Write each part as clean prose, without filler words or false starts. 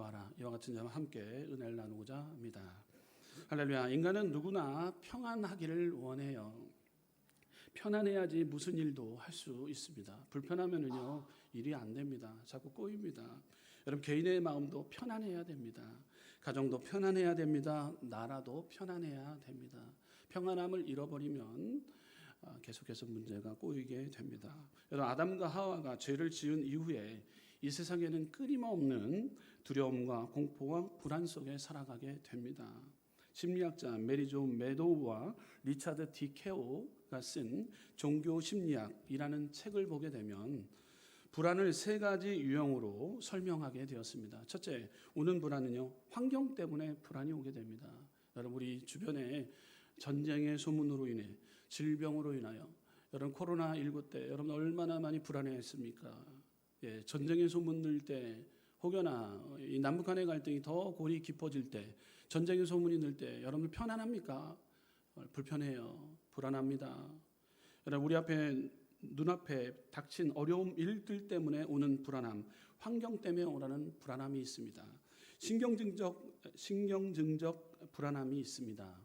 나와라. 이와 같은 점과 함께 은혜를 나누고자 합니다. 할렐루야. 인간은 누구나 평안하기를 원해요. 편안해야지 무슨 일도 할 수 있습니다. 불편하면은요 일이 안 됩니다. 자꾸 꼬입니다. 여러분 개인의 마음도 편안해야 됩니다. 가정도 편안해야 됩니다. 나라도 편안해야 됩니다. 평안함을 잃어버리면 계속해서 문제가 꼬이게 됩니다. 여러분 아담과 하와가 죄를 지은 이후에 이 세상에는 끊임없는 두려움과 공포와 불안 속에 살아가게 됩니다. 심리학자 메리 존 메도우와 리차드 디 케오가 쓴 종교 심리학이라는 책을 보게 되면 불안을 세 가지 유형으로 설명하게 되었습니다. 첫째, 오는 불안은요 환경 때문에 불안이 오게 됩니다. 여러분 우리 주변에 전쟁의 소문으로 인해 질병으로 인하여 여러분 코로나19 때 여러분 얼마나 많이 불안해했습니까? 전쟁의 소문 들 때 혹여나 이 남북 간의 갈등이 더 골이 깊어질 때 전쟁의 소문이 들 때 여러분 편안합니까? 불편해요. 불안합니다. 여러분 우리 앞에 눈앞에 닥친 어려움 일들 때문에 오는 불안함, 환경 때문에 오는 불안함이 있습니다. 신경증적 불안함이 있습니다.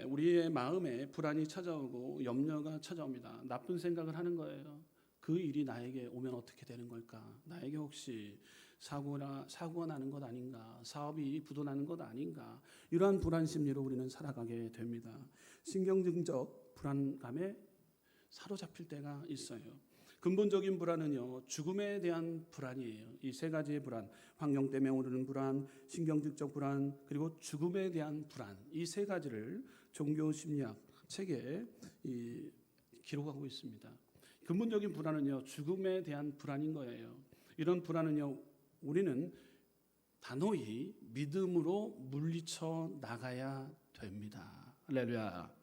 우리의 마음에 불안이 찾아오고 염려가 찾아옵니다. 나쁜 생각을 하는 거예요. 그 일이 나에게 오면 어떻게 되는 걸까? 나에게 혹시 사고가 나는 것 아닌가? 사업이 부도나는 것 아닌가? 이러한 불안 심리로 우리는 살아가게 됩니다. 신경증적 불안감에 사로잡힐 때가 있어요. 근본적인 불안은요 죽음에 대한 불안이에요. 이 세 가지의 불안, 환경 때문에 오르는 불안, 신경증적 불안, 그리고 죽음에 대한 불안, 이 세 가지를 종교 심리학 책에 기록하고 있습니다. 근본적인 불안은요 죽음에 대한 불안인 거예요. 이런 불안은요 우리는 단호히 믿음으로 물리쳐 나가야 됩니다. 할렐루야.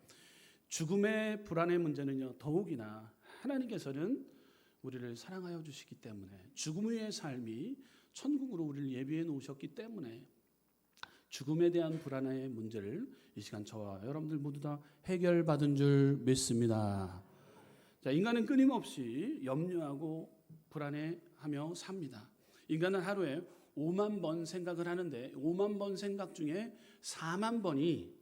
죽음의 불안의 문제는요 더욱이나 하나님께서는 우리를 사랑하여 주시기 때문에 죽음 후의 삶이 천국으로 우리를 예비해 놓으셨기 때문에 죽음에 대한 불안의 문제를 이 시간 저와 여러분들 모두 다 해결받은 줄 믿습니다. 자, 인간은 끊임없이 염려하고 불안해하며 삽니다. 인간은 하루에 5만 번 생각을 하는데 5만 번 생각 중에 4만 번이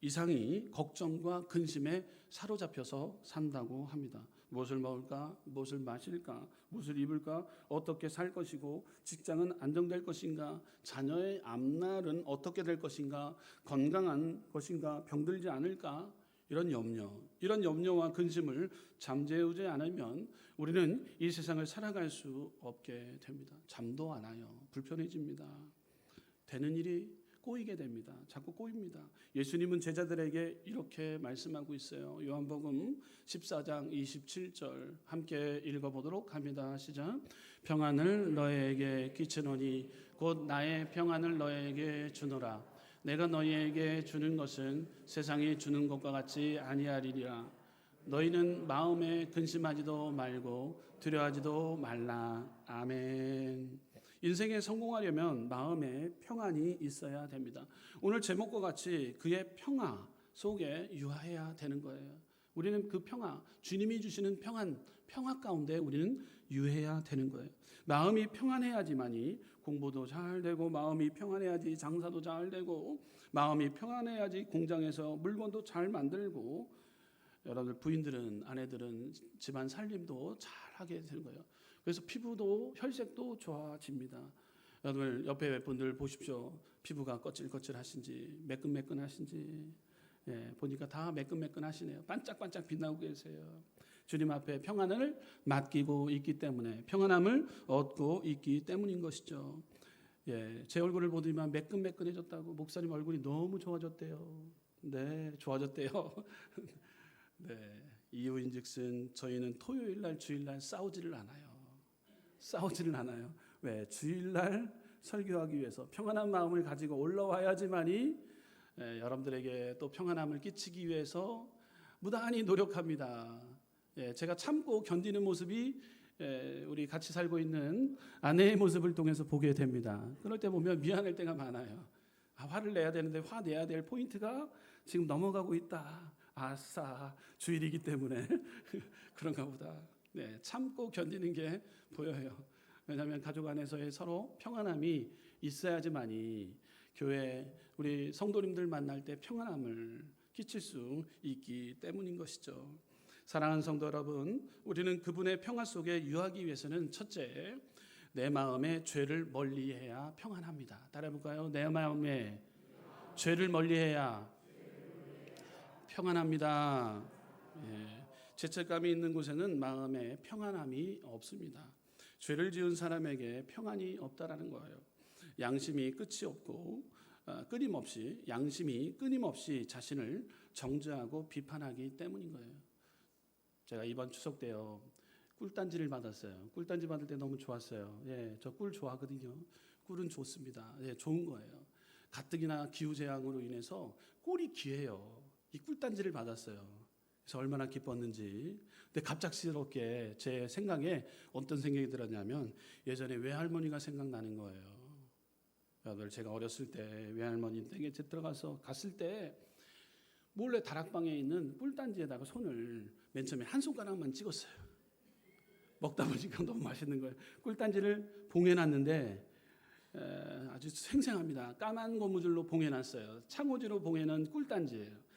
이상이 걱정과 근심에 사로잡혀서 산다고 합니다. 무엇을 먹을까? 무엇을 마실까? 무엇을 입을까? 어떻게 살 것이고 직장은 안정될 것인가? 자녀의 앞날은 어떻게 될 것인가? 건강한 것인가? 병들지 않을까? 이런 염려와 근심을 잠재우지 않으면 우리는 이 세상을 살아갈 수 없게 됩니다. 잠도 안 와요. 불편해집니다. 되는 일이 꼬이게 됩니다. 자꾸 꼬입니다. 예수님은 제자들에게 이렇게 말씀하고 있어요. 요한복음 14장 27절 함께 읽어보도록 합니다. 시작. 평안을 너희에게 끼치노니 곧 나의 평안을 너희에게 주노라. 내가 너희에게 주는 것은 세상이 주는 것과 같지 아니하리라. 너희는 마음에 근심하지도 말고 두려워하지도 말라. 아멘. 인생에 성공하려면 마음에 평안이 있어야 됩니다. 오늘 제목과 같이 그의 평화 속에 유하해야 되는 거예요. 우리는 그 평화, 주님이 주시는 평화 가운데 우리는 유해야 되는 거예요. 마음이 평안해야지만이 공부도 잘 되고, 마음이 평안해야지 장사도 잘 되고, 마음이 평안해야지 공장에서 물건도 잘 만들고, 여러분들 부인들은, 아내들은 집안 살림도 잘 하게 되는 거예요. 그래서 피부도 혈색도 좋아집니다. 여러분 옆에 분들 보십시오. 피부가 거칠거칠하신지 매끈매끈하신지 보니까 다 매끈매끈하시네요. 반짝반짝 빛나고 계세요. 주님 앞에 평안을 맡기고 있기 때문에, 평안함을 얻고 있기 때문인 것이죠. 제 얼굴을 보더니만 매끈매끈해졌다고, 목사님 얼굴이 너무 좋아졌대요. 네, 좋아졌대요. 네, 이유인즉슨 저희는 토요일날 주일날 싸우지를 않아요. 왜? 주일날 설교하기 위해서 평안한 마음을 가지고 올라와야지만이 여러분들에게 또 평안함을 끼치기 위해서 무단히 노력합니다. 제가 참고 견디는 모습이 우리 같이 살고 있는 아내의 모습을 통해서 보게 됩니다. 그럴 때 보면 미안할 때가 많아요. 화를 내야 되는데 화내야 될 포인트가 지금 넘어가고 있다. 아싸, 주일이기 때문에 그런가 보다. 참고 견디는 게 보여요. 왜냐하면 가족 안에서의 서로 평안함이 있어야지만이 교회 우리 성도님들 만날 때 평안함을 끼칠 수 있기 때문인 것이죠. 사랑하는 성도 여러분, 우리는 그분의 평화 속에 유하기 위해서는 첫째, 내 마음에 죄를 멀리해야 평안합니다. 따라해볼까요? 내 마음에 죄를 멀리해야 평안합니다. 예, 죄책감이 있는 곳에는 마음에 평안함이 없습니다. 죄를 지은 사람에게 평안이 없다라는 거예요. 양심이 끊임없이 자신을 정죄하고 비판하기 때문인 거예요. 제가 이번 추석 때요 꿀단지를 받았어요. 꿀단지 받을 때 너무 좋았어요. 예, 저 꿀 좋아하거든요. 꿀은 좋습니다. 예, 좋은 거예요. 가뜩이나 기후 재앙으로 인해서 꿀이 귀해요. 이 꿀단지를 받았어요. 그래서 얼마나 기뻤는지. 근데 갑작스럽게 제 생각에 어떤 생각이 들었냐면 예전에 외할머니가 생각나는 거예요. 제가 어렸을 때 외할머니 댁에 들어가서 갔을 때 몰래 다락방에 있는 꿀단지에다가 손을 맨 처음에 한 손가락만 찍었어요. 먹다 보니까 너무 맛있는 거예요. 꿀단지를 봉해놨는데 아주 생생합니다. 까만 고무줄로 봉해놨어요. 창호지로 봉해놓은 꿀단지예요.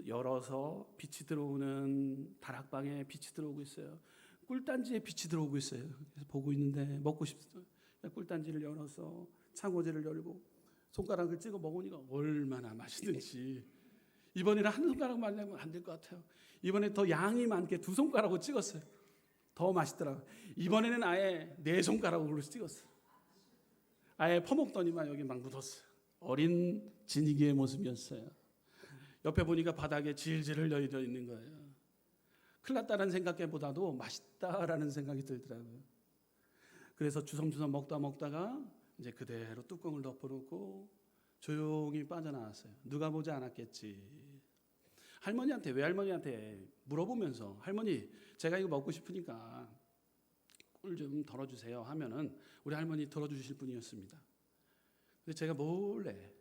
열어서 빛이 들어오는 다락방에 빛이 들어오고 있어요. 꿀단지에 빛이 들어오고 있어요. 그래서 보고 있는데 먹고 싶어요. 꿀단지를 열어서 창호지를 열고 손가락을 찍어 먹으니까 얼마나 맛있는지. 이번에는 한 손가락만 내면 안 될 것 같아요. 이번에 더 양이 많게 두 손가락으로 찍었어요. 더 맛있더라고요. 이번에는 아예 네 손가락으로 찍었어요. 아예 퍼먹더니만 여기 막 묻었어요. 어린 진이기의 모습이었어요. 옆에 보니까 바닥에 질질 흘려져 있는 거예요. 큰일 났다는 생각보다도 맛있다라는 생각이 들더라고요. 그래서 주섬주섬 먹다가 이제 그대로 뚜껑을 덮어놓고 조용히 빠져나왔어요. 누가 보지 않았겠지. 외할머니한테 물어보면서 할머니 제가 이거 먹고 싶으니까 꿀 좀 덜어주세요 하면은 우리 할머니 덜어주실 분이었습니다. 근데 제가 몰래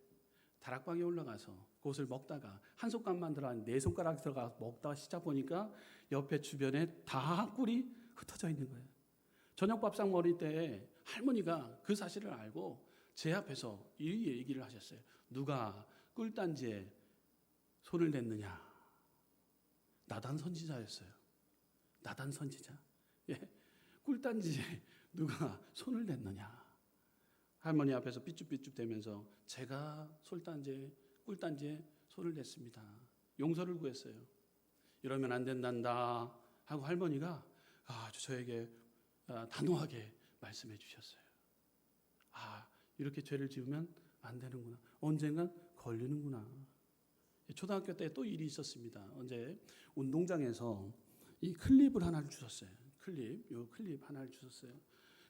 다락방에 올라가서 그것을 먹다가 한 손가락만 들어간 네 손가락 들어가 먹다가 시작 보니까 옆에 주변에 다 꿀이 흩어져 있는 거예요. 저녁 밥상 먹을 때 할머니가 그 사실을 알고 제 앞에서 이 얘기를 하셨어요. 누가 꿀단지에 손을 댔느냐? 나단 선지자였어요. 나단 선지자. 예. 꿀단지에 누가 손을 댔느냐? 할머니 앞에서 삐죽삐죽 대면서 제가 꿀단지에 손을 댔습니다. 용서를 구했어요. 이러면 안 된단다 하고 할머니가 아주 저에게 단호하게 말씀해 주셨어요. 이렇게 죄를 지으면 안 되는구나. 언젠간 걸리는구나. 초등학교 때 또 일이 있었습니다. 언제 운동장에서 이 클립을 하나를 주셨어요. 클립 하나를 주셨어요.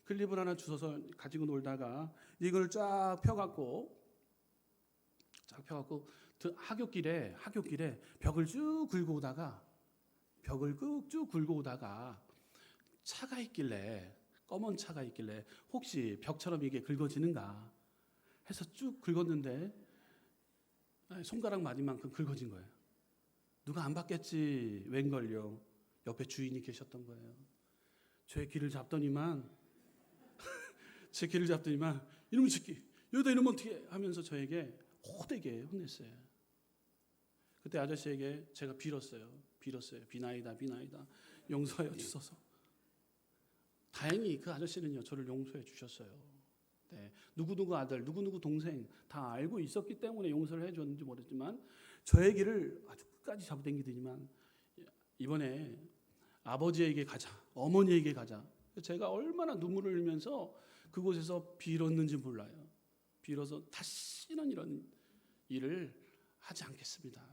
클립을 하나 주셔서 가지고 놀다가 이걸 쫙 펴갖고 하굣길에 벽을 쭉 긁고 오다가 차가 있길래 검은 차가 있길래 혹시 벽처럼 이게 긁어지는가 해서 쭉 긁었는데 손가락 마디만큼 긁어진 거예요. 누가 안 봤겠지 웬걸요. 옆에 주인이 계셨던 거예요. 제 귀를 잡더니만 이놈의 새끼 여기다 이러면 어떻게 하면서 저에게 호되게 혼냈어요. 그때 아저씨에게 제가 빌었어요. 비나이다 용서하여 주소서. 다행히 그 아저씨는요 저를 용서해 주셨어요. 네, 누구누구 아들, 누구누구 동생 다 알고 있었기 때문에 용서를 해줬는지 모르지만 저의 길을 아주 끝까지 잡아당기더니만 이번에 아버지에게 가자, 어머니에게 가자. 제가 얼마나 눈물을 흘리면서 그곳에서 빌었는지 몰라요. 빌어서 다시는 이런 일을 하지 않겠습니다.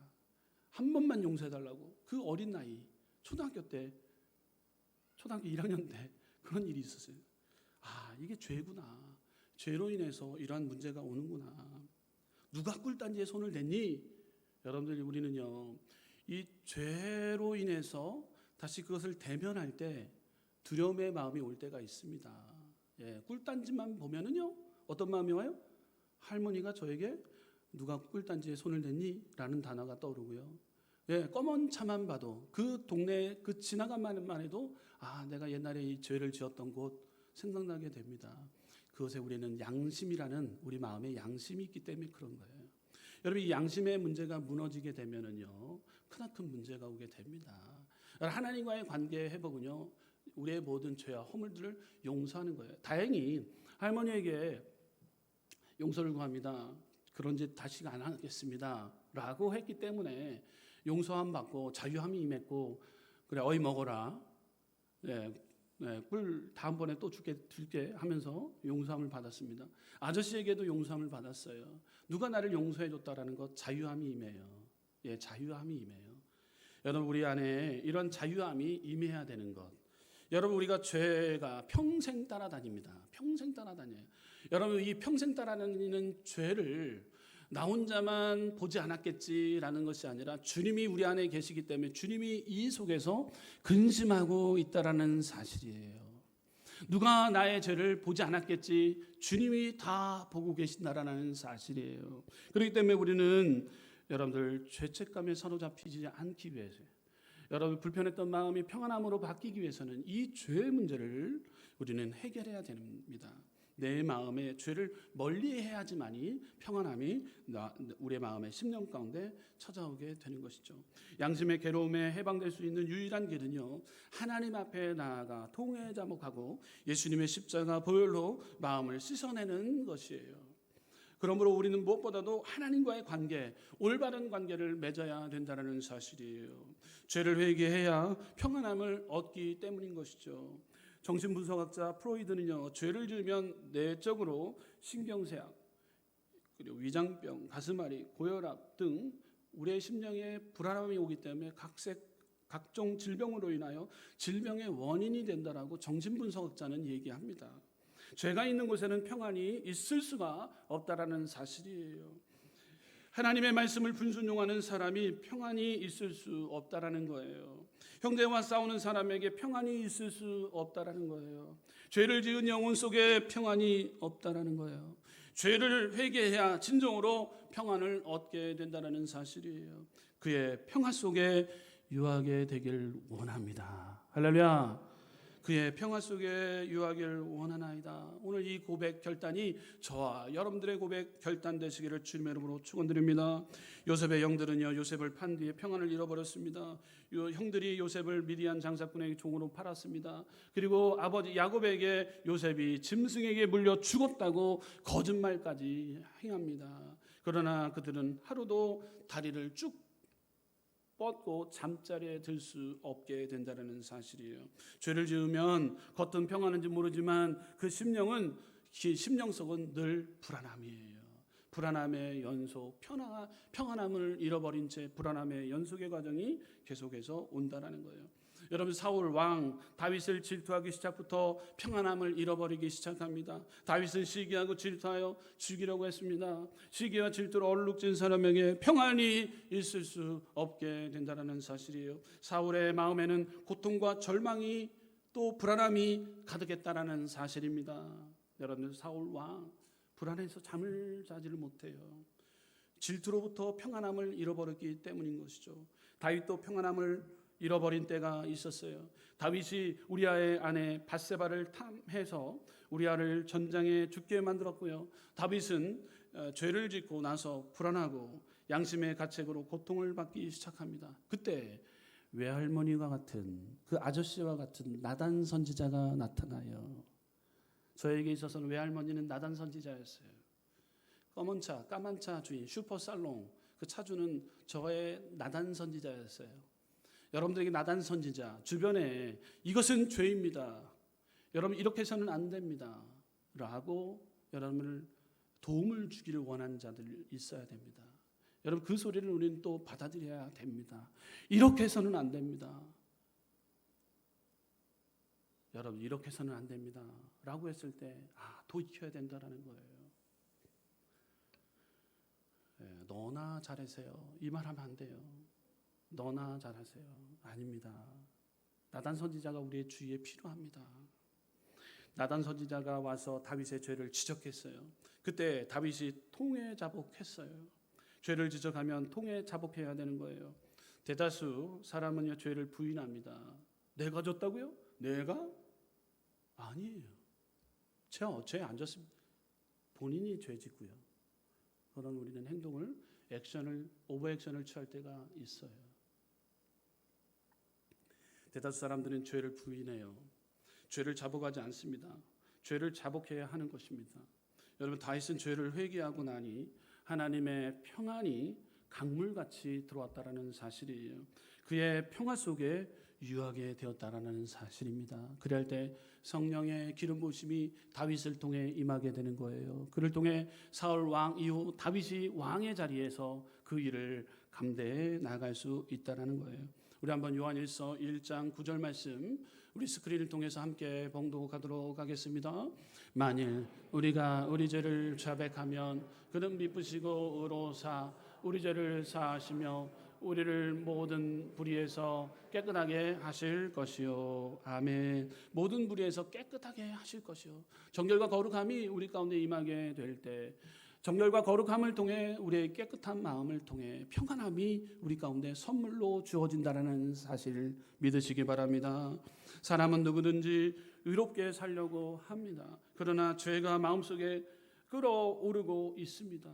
한 번만 용서해달라고. 그 어린 나이 초등학교 1학년 때 그런 일이 있었어요. 이게 죄구나. 죄로 인해서 이러한 문제가 오는구나. 누가 꿀단지에 손을 댔니? 여러분들 우리는요 이 죄로 인해서 다시 그것을 대면할 때 두려움의 마음이 올 때가 있습니다. 꿀단지만 보면은요 어떤 마음이 와요? 할머니가 저에게 누가 꿀단지에 손을 댔니? 라는 단어가 떠오르고요. 검은 차만 봐도 그 동네 그 지나간만 해도 내가 옛날에 이 죄를 지었던 곳 생각나게 됩니다. 그것에 우리는 양심이라는 우리 마음에 양심이 있기 때문에 그런 거예요. 여러분, 이 양심의 문제가 무너지게 되면은요, 크나큰 문제가 오게 됩니다. 하나님과의 관계 회복은요, 우리의 모든 죄와 허물들을 용서하는 거예요. 다행히 할머니에게 용서를 구합니다. 그런 짓 다시 안 하겠습니다 라고 했기 때문에 용서함 받고 자유함이 임했고, 그래 어이 먹어라, 꿀 다음번에 또 줄게 하면서 용서함을 받았습니다. 아저씨에게도 용서함을 받았어요. 누가 나를 용서해 줬다라는 것, 자유함이 임해요. 자유함이 임해요. 여러분, 우리 안에 이런 자유함이 임해야 되는 것. 여러분, 우리가 죄가 평생 따라다닙니다. 평생 따라다녀요. 여러분, 이 평생 따라다니는 죄를 나 혼자만 보지 않았겠지라는 것이 아니라 주님이 우리 안에 계시기 때문에 주님이 이 속에서 근심하고 있다라는 사실이에요. 누가 나의 죄를 보지 않았겠지, 주님이 다 보고 계신다라는 사실이에요. 그렇기 때문에 우리는 여러분들 죄책감에 사로잡히지 않기 위해서, 여러분 불편했던 마음이 평안함으로 바뀌기 위해서는 이 죄의 문제를 우리는 해결해야 됩니다. 내 마음의 죄를 멀리해야지만이 평안함이 우리의 마음의 심령 가운데 찾아오게 되는 것이죠. 양심의 괴로움에 해방될 수 있는 유일한 길은요, 하나님 앞에 나아가 통회 자복하고 예수님의 십자가 보혈로 마음을 씻어내는 것이에요. 그러므로 우리는 무엇보다도 하나님과의 관계, 올바른 관계를 맺어야 된다는 사실이에요. 죄를 회개해야 평안함을 얻기 때문인 것이죠. 정신분석학자 프로이드는요, 죄를 지으면 내적으로 신경쇠약, 그리고 위장병, 가슴앓이, 고혈압 등 우리의 심령에 불안함이 오기 때문에 각종 질병으로 인하여 질병의 원인이 된다라고 정신분석학자는 얘기합니다. 죄가 있는 곳에는 평안이 있을 수가 없다라는 사실이에요. 하나님의 말씀을 불순종하는 사람이 평안이 있을 수 없다라는 거예요. 형제와 싸우는 사람에게 평안이 있을 수 없다라는 거예요. 죄를 지은 영혼 속에 평안이 없다라는 거예요. 죄를 회개해야 진정으로 평안을 얻게 된다라는 사실이에요. 그의 평화 속에 유하게 되길 원합니다. 할렐루야. 그의 평화 속에 유하기를 원하나이다. 오늘 이 고백 결단이 저와 여러분들의 고백 결단 되시기를 주님의 이름으로 축원드립니다. 요셉의 형들은요, 요셉을 판 뒤에 평안을 잃어버렸습니다. 형들이 요셉을 미디안 장사꾼에게 종으로 팔았습니다. 그리고 아버지 야곱에게 요셉이 짐승에게 물려 죽었다고 거짓말까지 행합니다. 그러나 그들은 하루도 다리를 쭉 뻗고 잠자리에 들 수 없게 된다는 사실이에요. 죄를 지으면 겉은 평안한지 모르지만 그 심령 속은 늘 불안함이에요. 불안함의 연속, 평안함을 잃어버린 채 불안함의 연속의 과정이 계속해서 온다라는 거예요. 여러분, 사울 왕 다윗을 질투하기 시작부터 평안함을 잃어버리기 시작합니다. 다윗은 시기하고 질투하여 죽이려고 했습니다. 시기와 질투로 얼룩진 사람에게 평안이 있을 수 없게 된다는 사실이에요. 사울의 마음에는 고통과 절망이 또 불안함이 가득했다라는 사실입니다. 여러분들, 사울 왕 불안해서 잠을 자지를 못해요. 질투로부터 평안함을 잃어버렸기 때문인 것이죠. 다윗도 평안함을 잃어버린 때가 있었어요. 다윗이 우리아의 아내 밧세바를 탐해서 우리아를 전장에 죽게 만들었고요. 다윗은 죄를 짓고 나서 불안하고 양심의 가책으로 고통을 받기 시작합니다. 그때 외할머니와 같은 그 아저씨와 같은 나단 선지자가 나타나요. 저에게 있어서는 외할머니는 나단 선지자였어요. 검은 차, 까만 차 주인, 슈퍼살롱 그 차주는 저의 나단 선지자였어요. 여러분들에게 나단 선지자, 주변에 이것은 죄입니다, 여러분 이렇게 해서는 안 됩니다 라고 여러분을 도움을 주기를 원하는 자들 있어야 됩니다. 여러분, 그 소리를 우리는 또 받아들여야 됩니다. 이렇게 해서는 안 됩니다, 여러분 이렇게 해서는 안 됩니다 라고 했을 때 돌이켜야 된다는 거예요. 너나 잘하세요, 이 말 하면 안 돼요. 너나 잘하세요, 아닙니다. 나단 선지자가 우리의 주위에 필요합니다. 나단 선지자가 와서 다윗의 죄를 지적했어요. 그때 다윗이 통회 자복했어요. 죄를 지적하면 통회 자복해야 되는 거예요. 대다수 사람은요, 죄를 부인합니다. 내가 졌다고요? 내가? 아니에요. 죄 안 졌습니다. 본인이 죄 짓고요. 그런 우리는 행동을 오버액션을 취할 때가 있어요. 대다수 사람들은 죄를 부인해요. 죄를 자복하지 않습니다. 죄를 자복해야 하는 것입니다. 여러분, 다윗은 죄를 회개하고 나니 하나님의 평안이 강물같이 들어왔다라는 사실이에요. 그의 평화 속에 유하게 되었다라는 사실입니다. 그럴 때 성령의 기름 부으심이 다윗을 통해 임하게 되는 거예요. 그를 통해 사울 왕 이후 다윗이 왕의 자리에서 그 일을 감대해 나갈 수 있다라는 거예요. 우리 한번 요한일서 1장 9절 말씀 우리 스크린을 통해서 함께 봉독하도록 하겠습니다. 만일 우리가 우리 죄를 자백하면 그는 미쁘시고 의로사 우리 죄를 사하시며 우리를 모든 불의에서 깨끗하게 하실 것이요. 아멘. 모든 불의에서 깨끗하게 하실 것이요. 정결과 거룩함이 우리 가운데 임하게 될 때, 정결과 거룩함을 통해 우리의 깨끗한 마음을 통해 평안함이 우리 가운데 선물로 주어진다는 사실을 믿으시기 바랍니다. 사람은 누구든지 의롭게 살려고 합니다. 그러나 죄가 마음속에 끌어오르고 있습니다.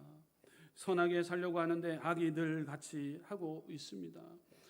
선하게 살려고 하는데 악이 늘 같이 하고 있습니다.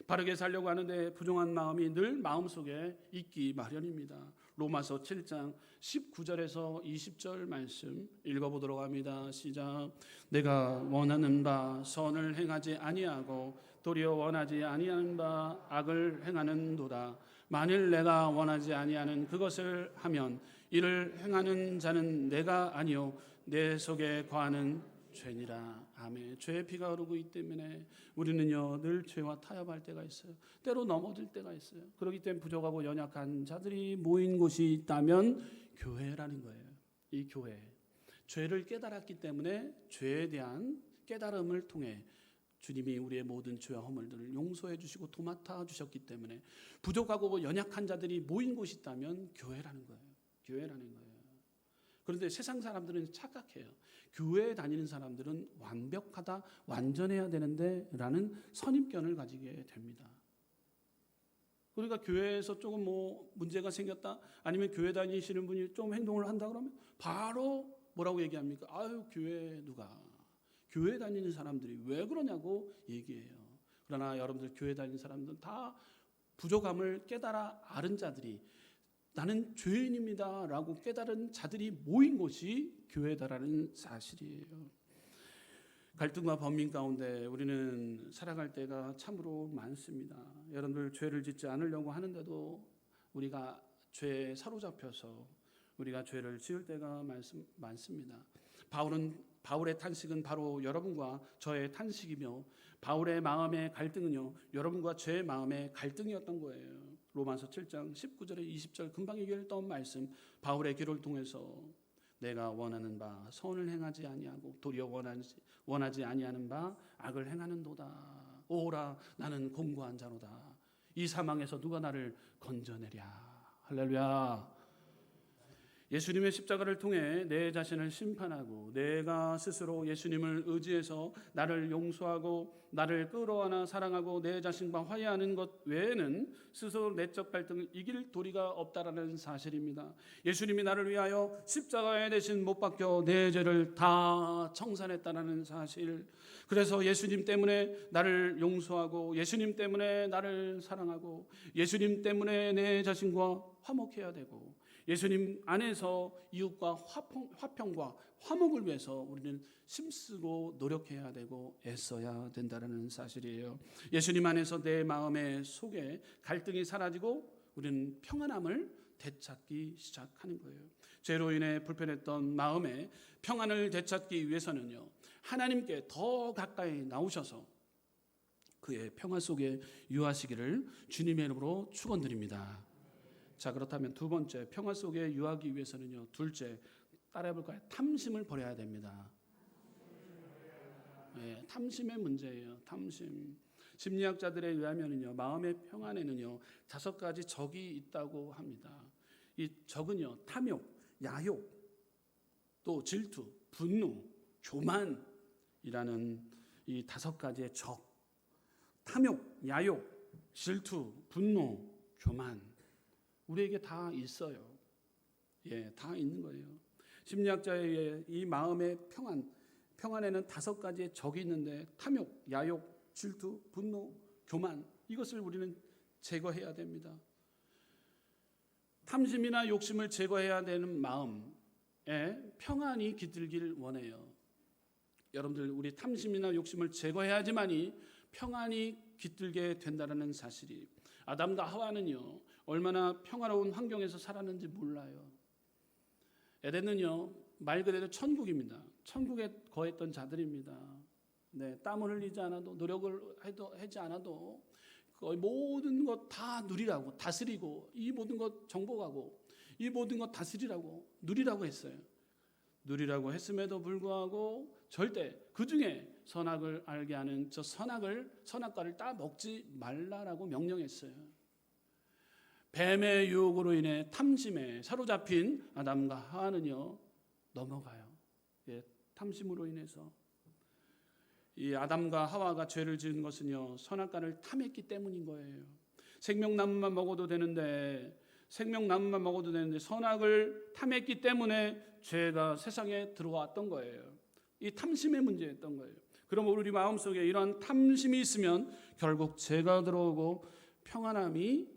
바르게 살려고 하는데 부정한 마음이 늘 마음속에 있기 마련입니다. 로마서 7장 19절에서 20절 말씀 읽어보도록 합니다. 시작. 내가 원하는 바 선을 행하지 아니하고 도리어 원하지 아니하는 바 악을 행하는도다. 만일 내가 원하지 아니하는 그것을 하면 이를 행하는 자는 내가 아니요 내 속에 거하는 죄니라. 아멘. 죄의 피가 흐르고 있기 때문에 우리는요 늘 죄와 타협할 때가 있어요. 때로 넘어질 때가 있어요. 그렇기 때문에 부족하고 연약한 자들이 모인 곳이 있다면 교회라는 거예요. 이 교회 죄를 깨달았기 때문에 죄에 대한 깨달음을 통해 주님이 우리의 모든 죄와 허물들을 용서해 주시고 도맡아 주셨기 때문에 부족하고 연약한 자들이 모인 곳이 있다면 교회라는 거예요. 교회라는 거예요. 그런데 세상 사람들은 착각해요. 교회에 다니는 사람들은 완벽하다, 완전해야 되는데 라는 선입견을 가지게 됩니다. 그러니까 교회에서 조금 문제가 생겼다, 아니면 교회 다니시는 분이 좀 행동을 한다 그러면 바로 뭐라고 얘기합니까? 아유, 교회 다니는 사람들이 왜 그러냐고 얘기해요. 그러나 여러분들 교회 다니는 사람들은 다 부족함을 깨달아 앓은 자들이 나는 죄인입니다 라고 깨달은 자들이 모인 곳이 교회다라는 사실이에요. 갈등과 번민 가운데 우리는 살아갈 때가 참으로 많습니다. 여러분들 죄를 짓지 않으려고 하는데도 우리가 죄에 사로잡혀서 우리가 죄를 지을 때가 많습니다. 바울의 탄식은 바로 여러분과 저의 탄식이며 바울의 마음의 갈등은요 여러분과 제 마음의 갈등이었던 거예요. 로마서 7장 19절에 20절 금방 얘기했던 말씀, 바울의 기록을 통해서 내가 원하는 바 선을 행하지 아니하고 도리어 원하지 아니하는 바 악을 행하는도다. 오라 나는 공고한 자로다. 이 사망에서 누가 나를 건져내랴. 할렐루야. 예수님의 십자가를 통해 내 자신을 심판하고 내가 스스로 예수님을 의지해서 나를 용서하고 나를 끌어안아 사랑하고 내 자신과 화해하는 것 외에는 스스로 내적 갈등을 이길 도리가 없다라는 사실입니다. 예수님이 나를 위하여 십자가에 대신 못 박혀 내 죄를 다 청산했다라는 사실. 그래서 예수님 때문에 나를 용서하고 예수님 때문에 나를 사랑하고 예수님 때문에 내 자신과 화목해야 되고 예수님 안에서 이웃과 화평과 화목을 위해서 우리는 힘쓰고 노력해야 되고 애써야 된다는 사실이에요. 예수님 안에서 내 마음의 속에 갈등이 사라지고 우리는 평안함을 되찾기 시작하는 거예요. 죄로 인해 불편했던 마음에 평안을 되찾기 위해서는요 하나님께 더 가까이 나오셔서 그의 평화 속에 유하시기를 주님의 이름으로 축원드립니다. 자, 그렇다면 두 번째, 평화 속에 유하기 위해서는요 둘째, 따라해볼까요? 탐심을 버려야 됩니다. 네, 탐심의 문제예요. 탐심. 심리학자들에 의하면요 마음의 평안에는요 5가지 적이 있다고 합니다. 이 적은요 탐욕, 야욕, 또 질투, 분노, 교만이라는 이 5가지의 적. 탐욕, 야욕, 질투, 분노, 교만. 우리에게 다 있어요. 예, 다 있는 거예요. 심리학자의 이 마음의 평안에는 5가지의 적이 있는데 탐욕, 야욕, 질투, 분노, 교만, 이것을 우리는 제거해야 됩니다. 탐심이나 욕심을 제거해야 되는 마음에 평안이 깃들길 원해요. 여러분들, 우리 탐심이나 욕심을 제거해야지만이 평안이 깃들게 된다는 사실이, 아담과 하와는요 얼마나 평화로운 환경에서 살았는지 몰라요. 에덴은요 말 그대로 천국입니다. 천국에 거했던 자들입니다. 네, 땀을 흘리지 않아도, 노력을 하지 않아도 거의 모든 것 다 누리라고, 다스리고, 이 모든 것 정복하고, 이 모든 것 다스리라고, 누리라고 했어요. 누리라고 했음에도 불구하고 절대 그 중에 선악을 알게 하는 저 선악과를 따 먹지 말라라고 명령했어요. 뱀의 유혹으로 인해 탐심에 사로잡힌 아담과 하와는요 넘어가요. 예, 탐심으로 인해서 이 아담과 하와가 죄를 지은 것은요 선악과를 탐했기 때문인 거예요. 생명나무만 먹어도 되는데 선악을 탐했기 때문에 죄가 세상에 들어왔던 거예요. 이 탐심의 문제였던 거예요. 그럼 우리 마음속에 이러한 탐심이 있으면 결국 죄가 들어오고 평안함이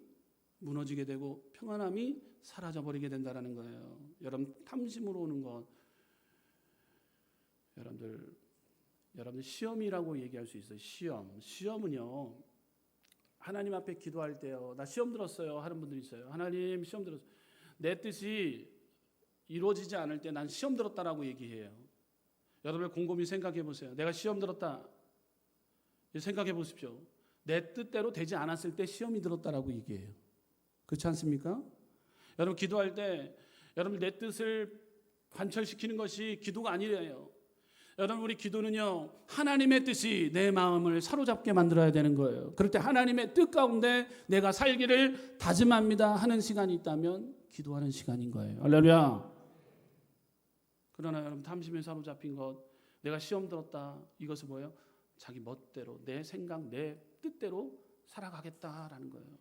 무너지게 되고 평안함이 사라져버리게 된다는 거예요. 여러분, 탐심으로 오는 것, 여러분들 시험이라고 얘기할 수 있어요. 시험은요 하나님 앞에 기도할 때요, 나 시험 들었어요 하는 분들이 있어요. 하나님, 시험 들었어요. 내 뜻이 이루어지지 않을 때 난 시험 들었다라고 얘기해요. 여러분 곰곰이 생각해 보세요. 내가 시험 들었다, 생각해 보십시오. 내 뜻대로 되지 않았을 때 시험이 들었다라고 얘기해요. 그렇지 않습니까? 여러분 기도할 때 여러분 내 뜻을 관철시키는 것이 기도가 아니래요. 여러분, 우리 기도는요 하나님의 뜻이 내 마음을 사로잡게 만들어야 되는 거예요. 그럴 때 하나님의 뜻 가운데 내가 살기를 다짐합니다 하는 시간이 있다면 기도하는 시간인 거예요. 할렐루야. 그러나 여러분, 탐심에 사로잡힌 것, 내가 시험 들었다, 이것은 뭐예요? 자기 멋대로, 내 생각, 내 뜻대로 살아가겠다라는 거예요.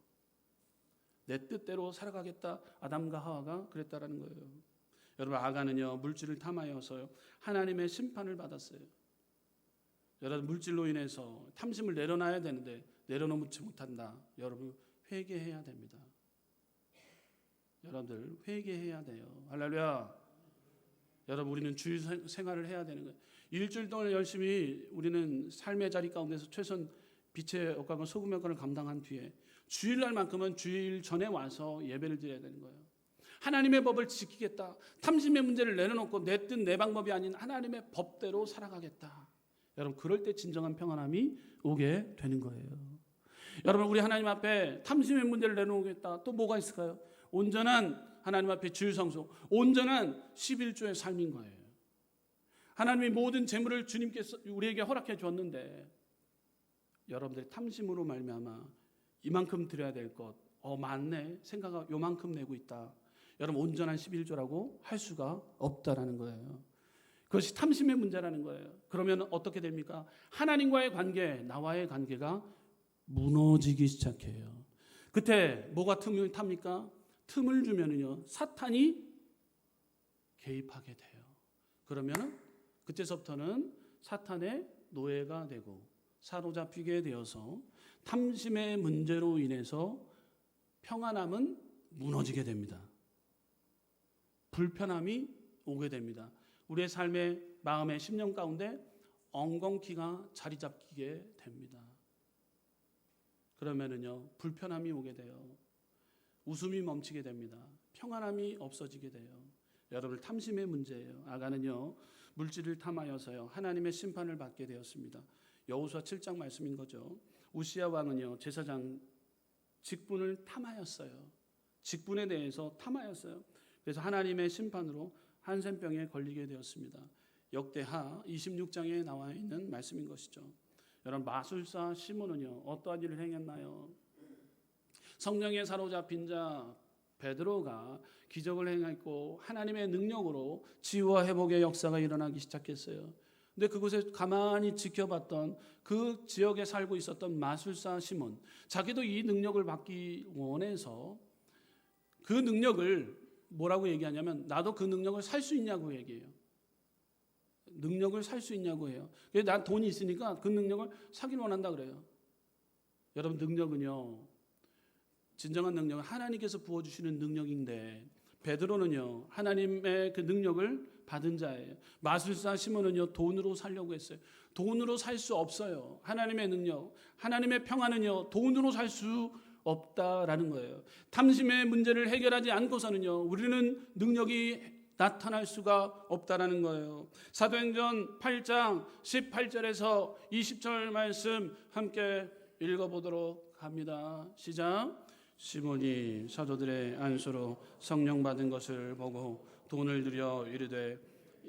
내 뜻대로 살아가겠다. 아담과 하와가 그랬다라는 거예요. 여러분, 아간은요 물질을 탐하여서요 하나님의 심판을 받았어요. 여러분, 물질로 인해서 탐심을 내려놔야 되는데 내려놓지 못한다. 여러분, 회개해야 됩니다. 여러분들 회개해야 돼요. 할렐루야. 여러분, 우리는 주일 생활을 해야 되는 거예요. 일주일 동안 열심히 우리는 삶의 자리 가운데서 최선 빛의 역할과 소금의 역할을 감당한 뒤에 주일날만큼은 주일 전에 와서 예배를 드려야 되는 거예요. 하나님의 법을 지키겠다. 탐심의 문제를 내려놓고 내 뜻, 내 방법이 아닌 하나님의 법대로 살아가겠다. 여러분, 그럴 때 진정한 평안함이 오게 되는 거예요. 여러분, 우리 하나님 앞에 탐심의 문제를 내려놓겠다. 또 뭐가 있을까요? 온전한 하나님 앞에 주일 성수, 온전한 11조의 삶인 거예요. 하나님이 모든 재물을 주님께서 우리에게 허락해 줬는데 여러분들이 탐심으로 말미암아 이만큼 드려야 될 것, 많네, 생각가 요만큼 내고 있다. 여러분, 온전한 11조라고 할 수가 없다라는 거예요. 그것이 탐심의 문제라는 거예요. 그러면 어떻게 됩니까? 하나님과의 관계, 나와의 관계가 무너지기 시작해요. 그때 뭐가 틈을 탑니까? 틈을 주면은요 사탄이 개입하게 돼요. 그러면 그때서부터는 사탄의 노예가 되고 사로잡히게 되어서 탐심의 문제로 인해서 평안함은 무너지게 됩니다. 불편함이 오게 됩니다. 우리의 삶의 마음의 심령 가운데 엉겅퀴가 자리 잡히게 됩니다. 그러면은요 불편함이 오게 돼요. 웃음이 멈추게 됩니다. 평안함이 없어지게 돼요. 여러분, 탐심의 문제예요. 아간은요 물질을 탐하여서요 하나님의 심판을 받게 되었습니다. 여호수아 7장 말씀인 거죠. 우시야 왕은요 제사장 직분을 탐하였어요. 직분에 대해서 탐하였어요. 그래서 하나님의 심판으로 한센병에 걸리게 되었습니다. 역대하 26장에 나와 있는 말씀인 것이죠. 여러분, 마술사 시몬은요 어떠한 일을 행했나요? 성령에 사로잡힌 자 베드로가 기적을 행했고 하나님의 능력으로 치유와 회복의 역사가 일어나기 시작했어요. 근데 그곳에 가만히 지켜봤던 그 지역에 살고 있었던 마술사 시몬, 자기도 이 능력을 받기 원해서 그 능력을 뭐라고 얘기하냐면 나도 그 능력을 살 수 있냐고 얘기해요. 능력을 살 수 있냐고 해요. 난 돈이 있으니까 그 능력을 사길 원한다 그래요. 여러분, 능력은요, 진정한 능력은 하나님께서 부어주시는 능력인데, 베드로는요 하나님의 그 능력을 받은 자예요. 마술사 시몬은요 돈으로 살려고 했어요. 돈으로 살 수 없어요. 하나님의 능력, 하나님의 평안은요 돈으로 살 수 없다라는 거예요. 탐심의 문제를 해결하지 않고서는요 우리는 능력이 나타날 수가 없다라는 거예요. 사도행전 8장 18절에서 20절 말씀 함께 읽어보도록 합니다. 시작. 시몬이 사도들의 안수로 성령 받은 것을 보고 돈을 들여 이르되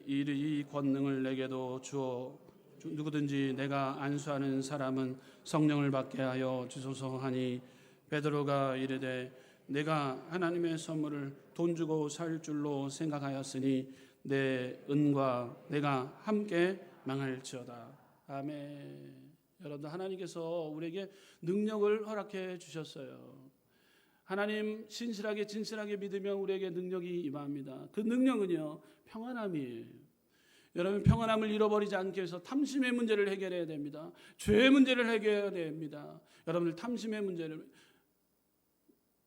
이 권능을 내게도 주어 누구든지 내가 안수하는 사람은 성령을 받게 하여 주소서 하니, 베드로가 이르되 내가 하나님의 선물을 돈 주고 살 줄로 생각하였으니 내 은과 내가 함께 망할지어다. 아멘. 여러분, 하나님께서 우리에게 능력을 허락해 주셨어요. 하나님 신실하게 진실하게 믿으면 우리에게 능력이 임합니다. 그 능력은요 평안함이에요. 여러분, 평안함을 잃어버리지 않기 위해서 탐심의 문제를 해결해야 됩니다. 죄의 문제를 해결해야 됩니다. 여러분들, 탐심의 문제를,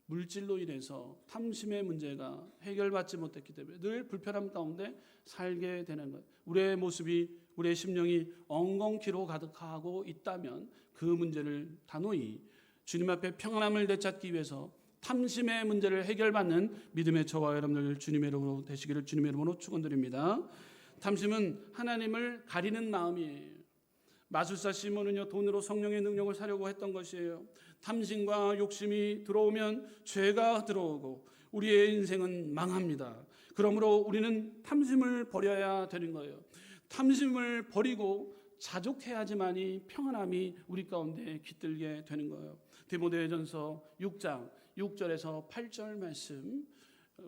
물질로 인해서 탐심의 문제가 해결받지 못했기 때문에 늘 불편함 가운데 살게 되는 것. 우리의 모습이, 우리의 심령이 엉겅퀴로 가득하고 있다면 그 문제를 단호히 주님 앞에 평안함을 되찾기 위해서 탐심의 문제를 해결받는 믿음의 저와 여러분들 주님의 이름으로 되시기를 주님의 이름으로 축원드립니다. 탐심은 하나님을 가리는 마음이에요. 마술사 시몬은요 돈으로 성령의 능력을 사려고 했던 것이에요. 탐심과 욕심이 들어오면 죄가 들어오고 우리의 인생은 망합니다. 그러므로 우리는 탐심을 버려야 되는 거예요. 탐심을 버리고 자족해야지만이 평안함이 우리 가운데 깃들게 되는 거예요. 디모데전서 6장 6절에서 8절 말씀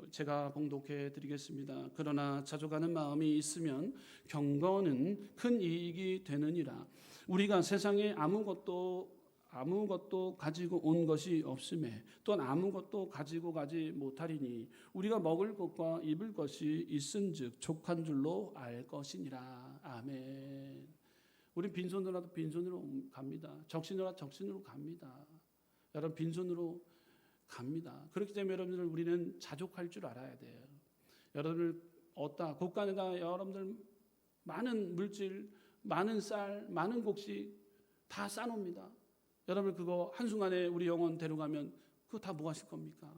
제가 봉독해 드리겠습니다. 그러나 자족하는 마음이 있으면 경건은 큰 이익이 되느니라. 우리가 세상에 아무것도 가지고 온 것이 없음에 또한 아무것도 가지고 가지 못하리니 우리가 먹을 것과 입을 것이 있은즉 족한 줄로 알 것이니라. 아멘. 우리 빈손으로라도 빈손으로 갑니다. 적신으로라도 적신으로 갑니다. 여러분, 빈손으로 갑니다. 그렇기 때문에 여러분들, 우리는 자족할 줄 알아야 돼요. 여러분들 곳간에다 여러분들 많은 물질, 많은 쌀, 많은 곡식 다 싸놉니다. 여러분, 그거 한순간에 우리 영혼 데려가면 그거 다 뭐 하실 겁니까?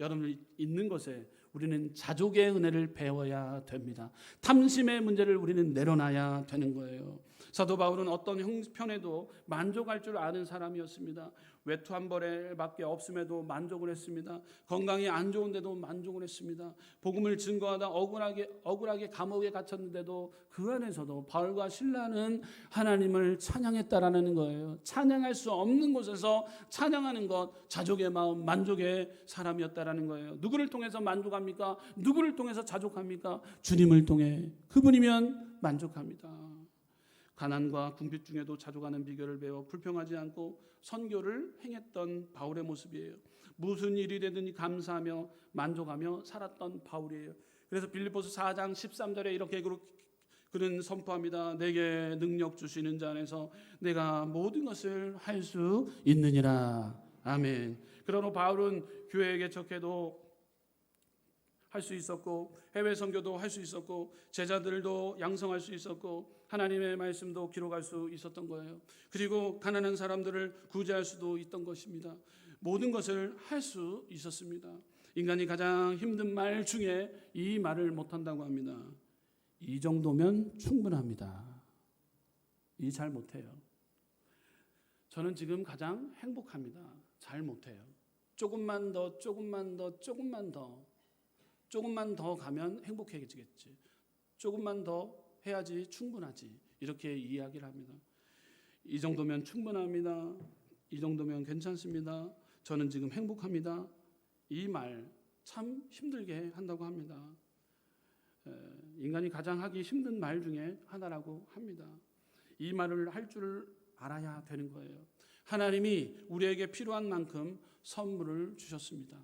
여러분들 있는 것에 우리는 자족의 은혜를 배워야 됩니다. 탐심의 문제를 우리는 내려놔야 되는 거예요. 사도 바울은 어떤 형편에도 만족할 줄 아는 사람이었습니다. 외투 한 벌밖에 없음에도 만족을 했습니다. 건강이 안 좋은데도 만족을 했습니다. 복음을 증거하다 억울하게 감옥에 갇혔는데도 그 안에서도 바울과 실라는 하나님을 찬양했다라는 거예요. 찬양할 수 없는 곳에서 찬양하는 것, 자족의 마음, 만족의 사람이었다라는 거예요. 누구를 통해서 만족합니까? 누구를 통해서 자족합니까? 주님을 통해. 그분이면 만족합니다. 가난과 궁핍 중에도 자족하는 비결을 배워 불평하지 않고 선교를 행했던 바울의 모습이에요. 무슨 일이 되든지 감사하며 만족하며 살았던 바울이에요. 그래서 빌립보서 4장 13절에 이렇게 그는 선포합니다. 내게 능력 주시는 자 안에서 내가 모든 것을 할 수 있느니라. 아멘. 그러나 바울은 교회에 개척해도 할 수 있었고 해외 선교도 할 수 있었고 제자들도 양성할 수 있었고 하나님의 말씀도 기록할 수 있었던 거예요. 그리고 가난한 사람들을 구제할 수도 있던 것입니다. 모든 것을 할 수 있었습니다. 인간이 가장 힘든 말 중에 이 말을 못한다고 합니다. 이 정도면 충분합니다. 이 잘 못해요. 저는 지금 가장 행복합니다. 잘 못해요. 조금만 더 가면 행복해지겠지. 조금만 더 해야지 충분하지. 이렇게 이야기를 합니다. 이 정도면 충분합니다. 이 정도면 괜찮습니다. 저는 지금 행복합니다. 이 말 참 힘들게 한다고 합니다. 인간이 가장 하기 힘든 말 중에 하나라고 합니다. 이 말을 할 줄 알아야 되는 거예요. 하나님이 우리에게 필요한 만큼 선물을 주셨습니다.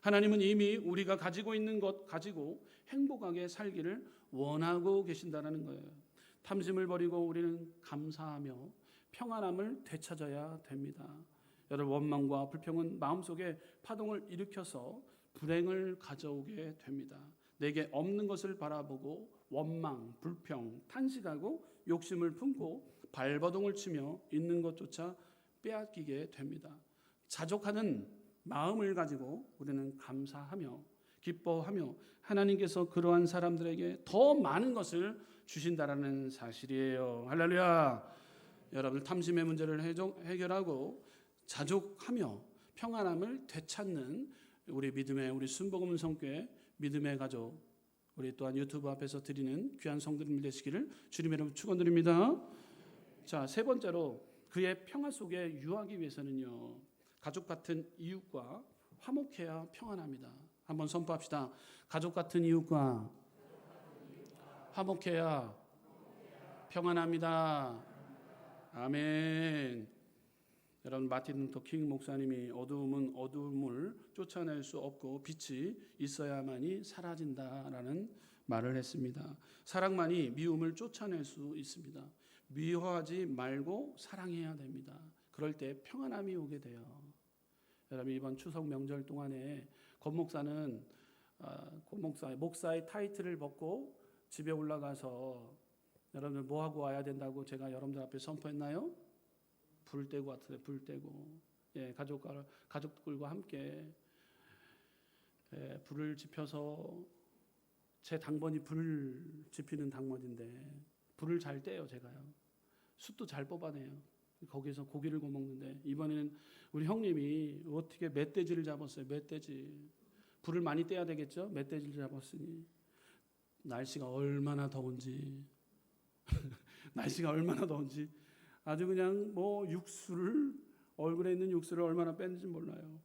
하나님은 이미 우리가 가지고 있는 것 가지고 행복하게 살기를 원하고 계신다는 거예요. 탐심을 버리고 우리는 감사하며 평안함을 되찾아야 됩니다. 여러분, 원망과 불평은 마음속에 파동을 일으켜서 불행을 가져오게 됩니다. 내게 없는 것을 바라보고 원망, 불평, 탄식하고 욕심을 품고 발버둥을 치며 있는 것조차 빼앗기게 됩니다. 자족하는 마음을 가지고 우리는 감사하며 기뻐하며 하나님께서 그러한 사람들에게 더 많은 것을 주신다라는 사실이에요. 할렐루야. 여러분, 탐심의 문제를 해결하고 자족하며 평안함을 되찾는 우리 믿음의 우리 순복음 성교회 믿음의 가족, 우리 또한 유튜브 앞에서 드리는 귀한 성도님 되시기를 주님의 이름으로 축원드립니다. 자, 세 번째로 그의 평화 속에 유하기 위해서는요, 가족 같은 이웃과 화목해야 평안합니다. 한번 선포합시다. 가족 같은 이웃과 화목해야 평안합니다. 아멘. 여러분, 마틴 루터 킹 목사님이 어두움은 어두움을 쫓아낼 수 없고 빛이 있어야만이 사라진다라는 말을 했습니다. 사랑만이 미움을 쫓아낼 수 있습니다. 미워하지 말고 사랑해야 됩니다. 그럴 때 평안함이 오게 돼요. 여러분, 이번 추석 명절 동안에 목사의 타이틀을 벗고 집에 올라가서 여러분들 뭐 하고 와야 된다고 제가 여러분들 앞에 선포했나요? 불 떼고 왔어요. 불 떼고, 가족들과 함께 불을 지펴서, 제 당번이 불 지피는 당번인데 불을 잘 떼요. 제가요. 숯도 잘 뽑아내요. 거기서 고기를 구워 먹는데 이번에는 우리 형님이 어떻게 멧돼지를 잡았어요. 멧돼지. 불을 많이 떼야 되겠죠. 멧돼지를 잡았으니. 날씨가 얼마나 더운지 날씨가 얼마나 더운지 아주 그냥 뭐 얼굴에 있는 육수를 얼마나 뺐는지 몰라요.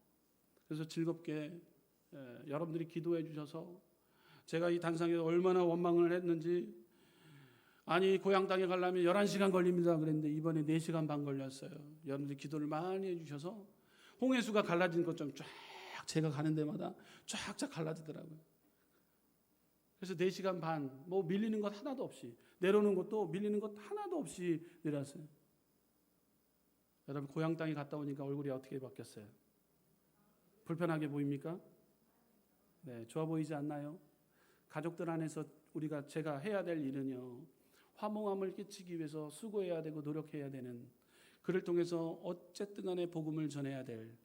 그래서 즐겁게 여러분들이 기도해 주셔서 제가 이 단상에서 얼마나 원망을 했는지, 아니 고향 땅에 가려면 11시간 걸립니다 그랬는데 이번에 4시간 반 걸렸어요. 여러분들이 기도를 많이 해주셔서 홍해수가 갈라진 것처럼 쫙 제가 가는 데마다 쫙쫙 갈라지더라고요. 그래서 4시간 반, 뭐 밀리는 것 하나도 없이, 내려오는 것도 밀리는 것 하나도 없이 내려왔어요. 여러분, 고향 땅에 갔다 오니까 얼굴이 어떻게 바뀌었어요? 불편하게 보입니까? 네, 좋아 보이지 않나요? 가족들 안에서 제가 해야 될 일은요, 화목함을 끼치기 위해서 수고해야 되고 노력해야 되는, 그를 통해서 어쨌든 간에 복음을 전해야 될,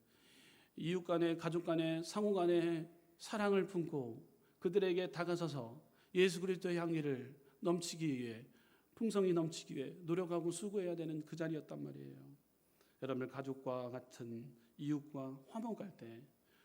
이웃 간에 가족 간에 상호 간에 사랑을 품고 그들에게 다가서서 예수 그리스도의 향기를 넘치기 위해, 풍성이 넘치기 위해 노력하고 수고해야 되는 그 자리였단 말이에요. 여러분들, 가족과 같은 이웃과 화목할 때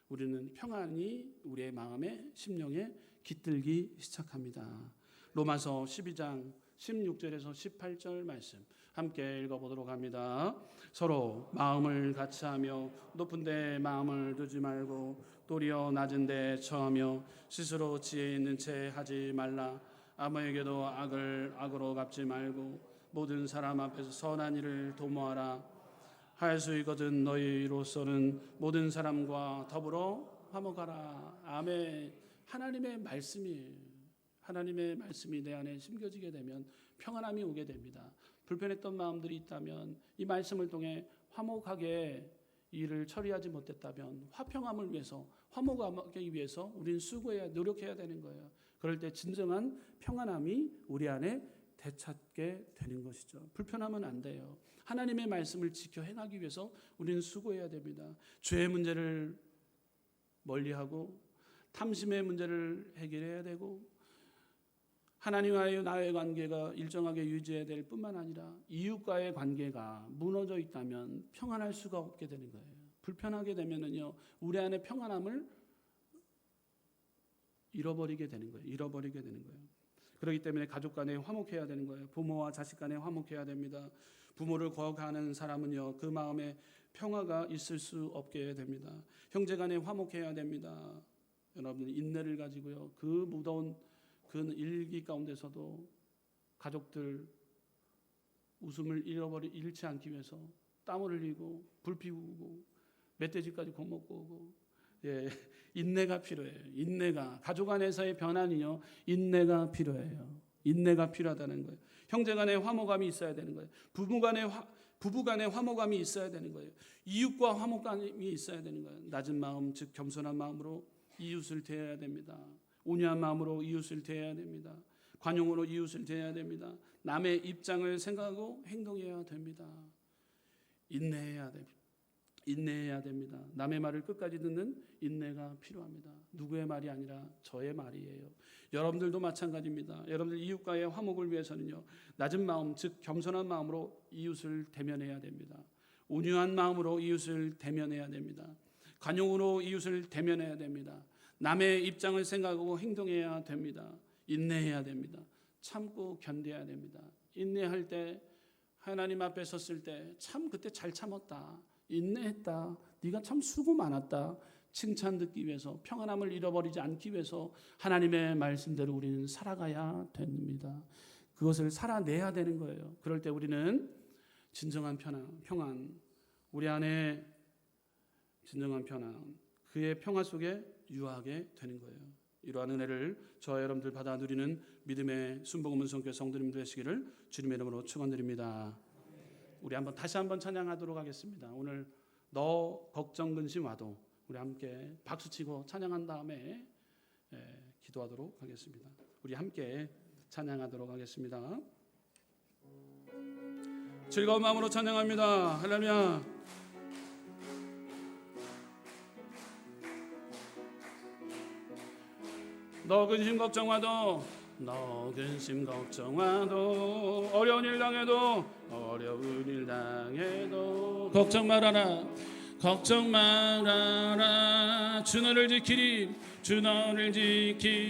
우리는 평안이 우리의 마음에 심령에 깃들기 시작합니다. 로마서 12장 16절에서 18절 말씀 함께 읽어보도록 합니다. 서로 마음을 같이하며 높은 데 마음을 두지 말고 도리어 낮은 데 처하며 스스로 지혜 있는 채 하지 말라. 아무에게도 악을 악으로 갚지 말고 모든 사람 앞에서 선한 일을 도모하라. 할 수 있거든 너희로서는 모든 사람과 더불어 화목하라. 아멘. 하나님의 말씀이 내 안에 심겨지게 되면 평안함이 오게 됩니다. 불편했던 마음들이 있다면 이 말씀을 통해 화목하게 일을 처리하지 못했다면 화평함을 위해서, 화목하기 위해서 우리는 노력해야 되는 거예요. 그럴 때 진정한 평안함이 우리 안에 되찾게 되는 것이죠. 불편하면 안 돼요. 하나님의 말씀을 지켜 행하기 위해서 우리는 수고해야 됩니다. 죄의 문제를 멀리하고 탐심의 문제를 해결해야 되고 하나님과의 나의 관계가 일정하게 유지해야 될 뿐만 아니라 이웃과의 관계가 무너져 있다면 평안할 수가 없게 되는 거예요. 불편하게 되면은요, 우리 안에 평안함을 잃어버리게 되는 거예요. 그렇기 때문에 가족 간에 화목해야 되는 거예요. 부모와 자식 간에 화목해야 됩니다. 부모를 거역하는 사람은요, 그 마음에 평화가 있을 수 없게 됩니다. 형제 간에 화목해야 됩니다. 여러분, 인내를 가지고요, 그 무더운 그 일기 가운데서도 가족들 웃음을 잃지 않기 위해서 땀을 흘리고 불 피우고 멧돼지까지 겁먹고 오고 예, 인내가 필요해요. 인내가 가족 안에서의 변화는요, 인내가 필요해요. 인내가 필요하다는 거예요. 형제간의 화목감이 있어야 되는 거예요. 부부간의 화목감이 있어야 되는 거예요. 이웃과 화목감이 있어야 되는 거예요. 낮은 마음, 즉 겸손한 마음으로 이웃을 대해야 됩니다. 온유한 마음으로 이웃을 대해야 됩니다. 관용으로 이웃을 대해야 됩니다. 남의 입장을 생각하고 행동해야 됩니다. 인내해야 됩니다. 인내해야 됩니다. 남의 말을 끝까지 듣는 인내가 필요합니다. 누구의 말이 아니라 저의 말이에요. 여러분들도 마찬가지입니다. 여러분들 이웃과의 화목을 위해서는요, 낮은 마음, 즉 겸손한 마음으로 이웃을 대면해야 됩니다. 온유한 마음으로 이웃을 대면해야 됩니다. 관용으로 이웃을 대면해야 됩니다. 남의 입장을 생각하고 행동해야 됩니다. 인내해야 됩니다. 참고 견뎌야 됩니다. 인내할 때, 하나님 앞에 섰을 때 참 그때 잘 참았다, 인내했다, 네가 참 수고 많았다, 칭찬 듣기 위해서, 평안함을 잃어버리지 않기 위해서 하나님의 말씀대로 우리는 살아가야 됩니다. 그것을 살아내야 되는 거예요. 그럴 때 우리는 진정한 평안, 우리 안에 진정한 평안, 그의 평화 속에 유하게 되는 거예요. 이러한 은혜를 저와 여러분들 받아 누리는 믿음의 순복음 성교회 성도님들 되시기를 주님의 이름으로 축원드립니다. 우리 다시 한번 찬양하도록 하겠습니다. 오늘 너 걱정 근심 와도 우리 함께 박수치고 찬양한 다음에 기도하도록 하겠습니다. 우리 함께 찬양하도록 하겠습니다. 즐거운 마음으로 찬양합니다. 할렐루야. 너 근심 걱정 와도, 너 근심 걱정 와도, 어려운 일 당해도 걱정 말아라, 걱정 말아라. 주 너를 지키리, 주 너를 지키리.